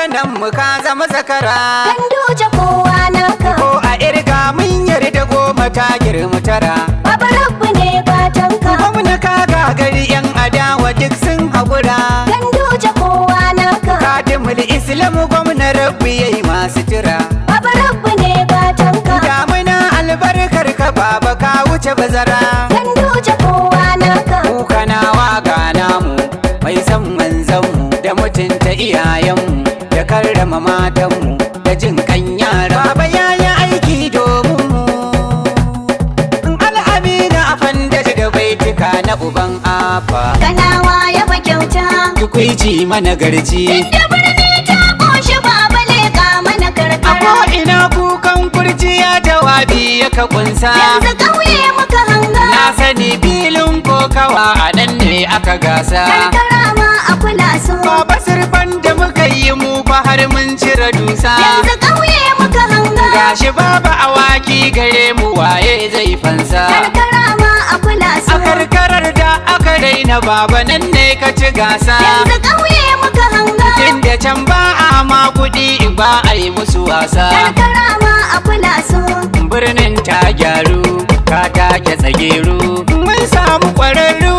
gwamnan mu ka zama zakara. Ganduje kowa naka. Ko a irga mun yarda goma ta girma tara. Baba Rabbu ne fatanka. Gwamna ka gagari yan adawa duk sun haƙura. Ganduje kowa naka. Kadimul Islam gwamna Rabbi yayi masu jira. Baba Rabbu ne fatanka. Damuna albarkar ka baba ka wuce bazara. Ganduje kowa naka. Kanawa ga namu mai san manzanmu da mutunta iyayenmu da karrama matanmu da jin kan yara. Baba ya yi aiki domin mu. Al'amina a fandaji da baitika na uban afa. Kanawa ya ba kyauta. Tukwici mana garji. Inda birni ta ƙoshi baba leƙa mana A karkara. ko'ina kukan kurciya jawabi ya ka kunsa. Yanzu ƙauye muka hanga. Na sani filin kokawa a nan ne aka gasa. Karkara ma a kula su. Baba sirfan da muka yi mu fa har mun cire dusa. Yanzu ƙauye muka hanga. Gashi baba awaki gare mu waye zai fansa. Karkara ma a kula su. A karkarar da aka daina baba nan ne ka ci gasa. Yanzu ƙauye muka hanga. Tunda can ba a ma kuɗi ba a yi musu wasa. Karkara ma a kula su. Birnin ta gyaru ka take tsageru. Mun samu ƙwararru.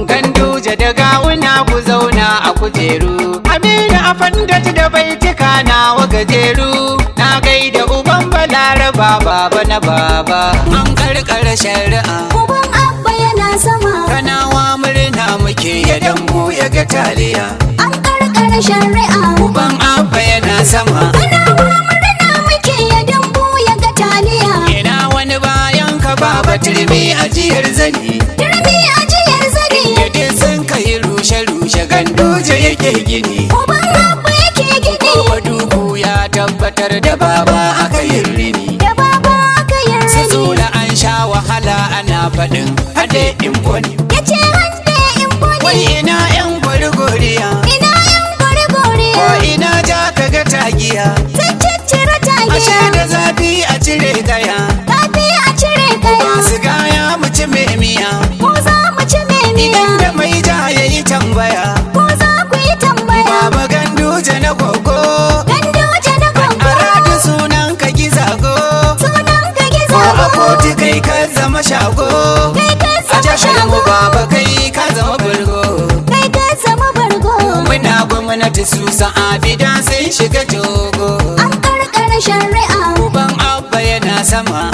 Ganduje da gawuna ku zauna a kujeru. Aminu a fandaci da baitika nawa gajeru. Na gaida uban balaraba baba na baba. An karkara shari'a. Uban abba yana sama. Kanawa murna muke ya dambu ya ga taliya. An karkara shari'a. Uban abba yana sama. Kanawa murna muke ya dambu ya ga taliya. Ina wani bayan ka baba turmi ajiyar zani. Turmi ajiyar zani. Yadda sun kai rushe-rushe Ganduje yake gini. Uban abba yake gini. Baba dubu ya tabbatar da baba aka yi rini. Da baba aka yi Su rini. zola an sha wahala ana faɗin haɗe in kwani. Ya ce hande in Wai boni. ina yan gwargoriya. Ina yan gori-gori. Ko ina ja ka ga tagiya. Sun ciccire Ashe tagiya. da zafi a cire gaya. Zafi a cire kaya. Masu gaya mu ci mai miya. Ko za mu ci memiya. Idan da mai ja ya yi tambaya. Ko za ku yi tambaya. Baba Ganduje na gogo. Ganduje na A gwaggo. radu sunan ka gizago. Sunan ka Ko gizo. a kotu kai ka zama shago. Kai ka A zama jahar mu shago. baba kai ka zama burgo. Kai ka zama bargo. Muna gwamnati su sa'abida sun shiga jogo. An karkara shari'a. Uban abba yana sama.